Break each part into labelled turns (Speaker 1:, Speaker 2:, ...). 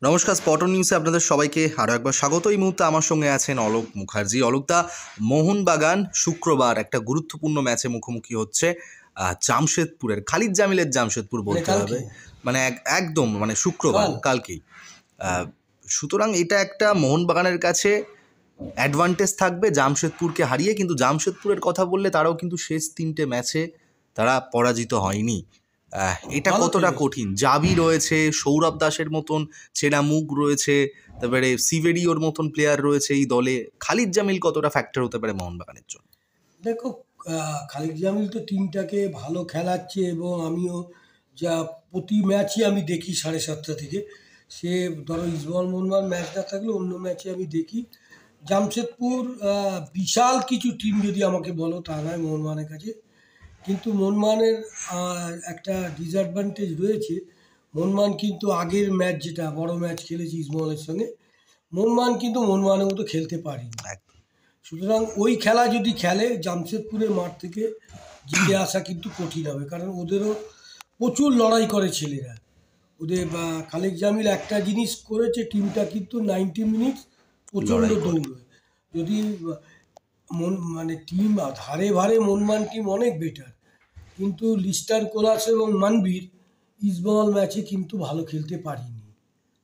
Speaker 1: নমস্কার, স্পটন নিউজে আপনাদের সবাইকে আরও একবার স্বাগত। এই মুহূর্তে আমার সঙ্গে আছেন অলোক মুখার্জি। অলোকদা, মোহনবাগান শুক্রবার একটা গুরুত্বপূর্ণ ম্যাচে মুখোমুখি হচ্ছে জামশেদপুরের, খালিদ জামিলের জামশেদপুর বলতে হবে, মানে একদম মানে শুক্রবার কালকেই। সুতরাং এটা একটা মোহনবাগানের কাছে অ্যাডভান্টেজ থাকবে জামশেদপুরকে হারিয়ে, কিন্তু জামশেদপুরের কথা বললে তারাও কিন্তু শেষ 3টে ম্যাচে তারা পরাজিত হয়নি। এটা কতটা কঠিন? জাবি রয়েছে, সৌরভ দাসের মতন চেনা মুখ রয়েছে, তারপরে সিভেরিওর মতন প্লেয়ার রয়েছে এই দলে। খালিদ জামিল কতটা ফ্যাক্টর হতে পারে মোহনবাগানের জন্য?
Speaker 2: দেখো, খালিদ জামিল তো টিমটাকে ভালো খেলাচ্ছে এবং আমিও যা প্রতি ম্যাচই আমি দেখি 7:30 থেকে। সে ধরো ইস্টবেঙ্গল মোহনবাগান ম্যাচ না থাকলে অন্য ম্যাচে আমি দেখি। জামশেদপুর বিশাল কিছু টিম যদি আমাকে বলো তা নয় মোহনবাগানের কাছে, কিন্তু মোহনবাগানের একটা ডিসঅ্যাডভান্টেজ রয়েছে। মোহনবাগান কিন্তু আগের ম্যাচ, যেটা বড় ম্যাচ খেলেছে ইস্টবেঙ্গলের সঙ্গে, মোহনবাগান কিন্তু মোহনবাগানের মতো খেলতে পারেনি। সুতরাং ওই খেলা যদি খেলে জামশেদপুরের মাঠ থেকে জিতে আসা কিন্তু কঠিন হবে, কারণ ওদেরও প্রচুর লড়াই করে ছেলেরা। ওদের খালিদ জামিল একটা জিনিস করেছে, টিমটা কিন্তু 90 মিনিট প্রচণ্ড দৌড়বে। যদি মানে টিম ধারে ভারে মোহনবাগান টিম অনেক বেটার, কিন্তু লিস্টার কোলাস এবং মানবীর ইস্টবেঙ্গল ম্যাচে কিন্তু ভালো খেলতে পারিনি।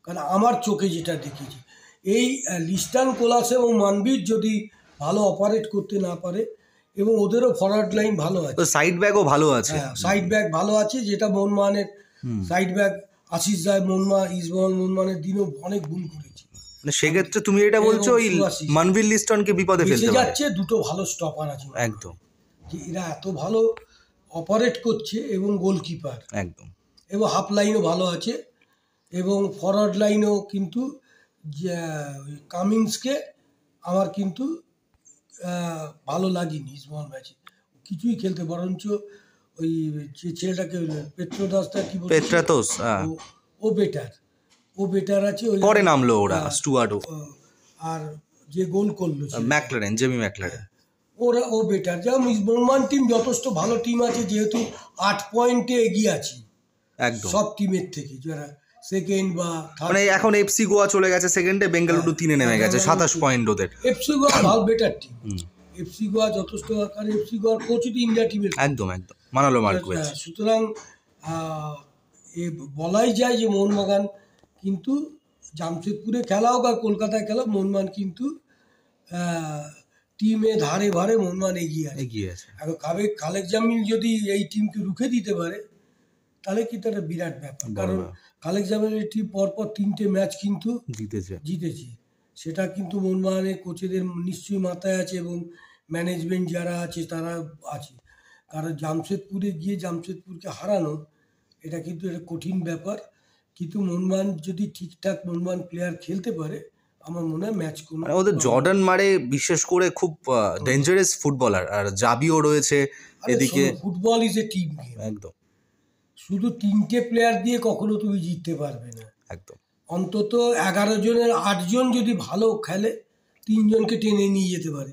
Speaker 2: কারণ আমার চোখে যেটা দেখেছি, এই লিস্টান কোলাস এবং মানবীর যদি ভালো অপারেট করতে না পারে, এবং ওদেরও ফরওয়ার্ড লাইন ভালো আছে,
Speaker 1: সাইড ব্যাকও ভালো আছে।
Speaker 2: হ্যাঁ, সাইড ব্যাক ভালো আছে, যেটা মোহনবাগানের সাইড ব্যাক আশিস রায় ইস্টবেঙ্গল মোহনবাগানের দিনও অনেক গুণ করেছে।
Speaker 1: মানে সেক্ষেত্রে তুমি এটা বলছো ওই মানবীর লিস্টনকে বিপদে ফেলতে
Speaker 2: যাচ্ছে। দুটো ভালো স্টপার আছে
Speaker 1: একদম,
Speaker 2: যে এরা এত ভালো অপারেট করছে, এবং গোলকিপার
Speaker 1: একদম,
Speaker 2: এবং হাফ লাইনও ভালো আছে, এবং ফরওয়ার্ড লাইনও কিন্তু কামিন্সকে আমার কিন্তু ভালো লাগেনি ইস্টবেঙ্গল ম্যাচে, কিছুই খেলতে। বরঞ্চ ওই যে ছেলেটাকে পেট্রোদাসটা কি বলছে,
Speaker 1: পেট্রাতোস,
Speaker 2: ও বেটার আছে। ওই
Speaker 1: পরে নামলো ওরা স্টুয়ার্টও,
Speaker 2: আর যে গোল করলো
Speaker 1: ম্যাকলারেন, জেমি ম্যাকলারেন,
Speaker 2: ও বেটার। যেমন মোহনবাগান টিম যথেষ্ট ভালো টিম আছে, যেহেতু 8 পয়েন্টে এগিয়ে আছে একদম সব টিমের থেকে, যারা সেকেন্ড বা
Speaker 1: মানে এখন এফসি গোয়া চলে গেছে সেকেন্ডে, বেঙ্গালুরু 3-এ নেমে গেছে, 27 পয়েন্ট ওদের।
Speaker 2: এফসি গোয়া ভালো বেটার টিম, এফসি গোয়া যথেষ্ট, কারণ এফসি গোয়ার কোচই তো ইন্ডিয়া টিমের,
Speaker 1: একদম একদম মানালো মার্কোয়েজ।
Speaker 2: সুতরাং বলাই যায় যে মোহনবাগান কিন্তু জামশেদপুরে খেলা হোক আর কলকাতায় খেলা, মোহনবাগান কিন্তু টিমে ধারে ভারে মোহনবাগান এগিয়ে আছে। এখন খালেদ জামিল যদি এই টিমকে রুখে দিতে পারে, তাহলে কিন্তু একটা বিরাট ব্যাপার। কারণ খালেদ জামিলের টিম পরপর 3টে ম্যাচ কিন্তু জিতেছে। সেটা কিন্তু মোহনবাগানের কোচেদের নিশ্চয়ই মাথায় আছে, এবং ম্যানেজমেন্ট যারা আছে তারা আছে। কারণ জামশেদপুরে গিয়ে জামশেদপুরকে হারানো, এটা কিন্তু একটা কঠিন ব্যাপার। কিন্তু মোহনবাগান যদি ঠিকঠাক মোহনবাগান প্লেয়ার খেলতে পারে, আমার মনে হয় ম্যাচ কোনো,
Speaker 1: ওদের জর্ডান মারে বিশেষ করে খুব ডেঞ্জারাস ফুটবলার, আর জাবিও রয়েছে এদিকে।
Speaker 2: Football is a team game,
Speaker 1: একদম।
Speaker 2: শুধু 3টে প্লেয়ার দিয়ে কখনো তুমি জিততে পারবে না।
Speaker 1: একদম,
Speaker 2: অন্তত 11 জনের 8 জন যদি ভালো খেলে, 3 জনকে টেনে নিয়ে যেতে পারে,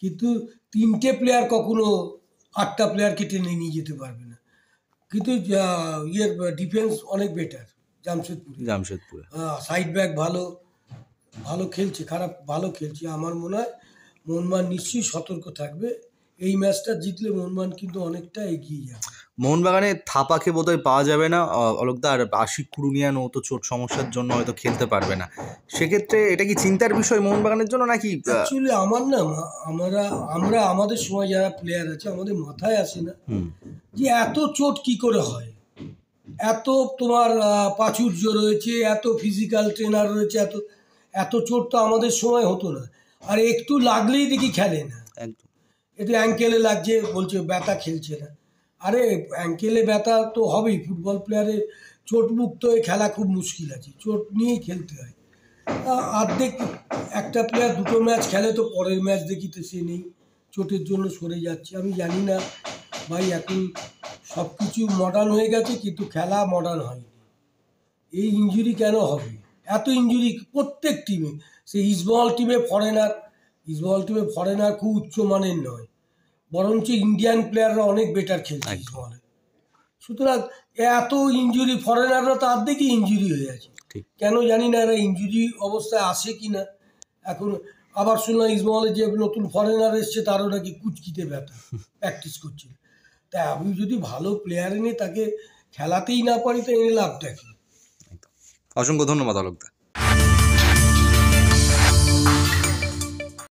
Speaker 2: কিন্তু 3টে প্লেয়ার কখনো 8টা প্লেয়ারকে টেনে নিয়ে যেতে পারবে না। কিন্তু ডিফেন্স অনেক বেটার জামশেদপুরে। সাইড ব্যাক ভালো খেলছে, ভালো খেলছে। আমার মনে হয় মোহনবাগান নিশ্চয়ই সতর্ক থাকবে। এই ম্যাচটা জিতলে মোহনবাগান কিন্তু অনেকটা এগিয়ে যাবে।
Speaker 1: মোহনবাগানে থাপাকে বোধহয় পাওয়া যাবে না অলোকদা, আর আশিক কুরুনিয়ান ও তো চোট সমস্যার জন্য হয়তো খেলতে পারবে না। সেক্ষেত্রে এটা কি চিন্তার বিষয় মোহনবাগানের জন্য নাকি?
Speaker 2: অ্যাকচুয়ালি আমার না, আমরা আমাদের সময় যারা প্লেয়ার আছে, আমাদের মাথায় আসে না যে এত চোট কি করে হয়। এত তোমার প্রাচুর্য রয়েছে, এত ফিজিক্যাল ট্রেনার রয়েছে, এত চোট তো আমাদের সময় হতো না। আর একটু লাগলেই দেখি খেলে না, একটু অ্যাঙ্কেলে লাগছে বলছে ব্যথা, খেলছে না। আরে অ্যাঙ্কেলে ব্যথা তো হবেই, ফুটবল প্লেয়ারের চোট মুক্ত হয়ে খেলা খুব মুশকিল আছে, চোট নিয়েই খেলতে হয়। অর্ধেক একটা প্লেয়ার 2টো ম্যাচ খেলে, তো পরের ম্যাচ দেখি তো সে নেই, চোটের জন্য সরে যাচ্ছে। আমি জানি না ভাই, এখন সব কিছু মডার্ন হয়ে গেছে, কিন্তু খেলা মডার্ন হয়নি। এই ইনজুরি কেন হবে? এত ইনজুরি প্রত্যেক টিমে। সে ইস্টবেঙ্গল টিমে ফরেনার খুব উচ্চমানের নয়, বরঞ্চ ইন্ডিয়ান প্লেয়াররা অনেক বেটার খেলছে ইস্টবেঙ্গলে। সুতরাং এত ইনজুরি, ফরেনাররা তো অর্ধেকই ইনজুরি হয়ে আছে।
Speaker 1: ঠিক।
Speaker 2: কেন জানি না এরা ইনজুরি অবস্থায় আসে কি না। এখন আবার শুনলাম ইস্টবেঙ্গলের যে নতুন ফরেনার এসছে তারও নাকি কুচকিতে ব্যথা, প্র্যাকটিস করছিল। তাই আমি যদি ভালো প্লেয়ার এনে তাকে খেলাতেই না পারি তো এনে লাভটা কি?
Speaker 1: অসংখ্য ধন্যবাদ অলোকদা।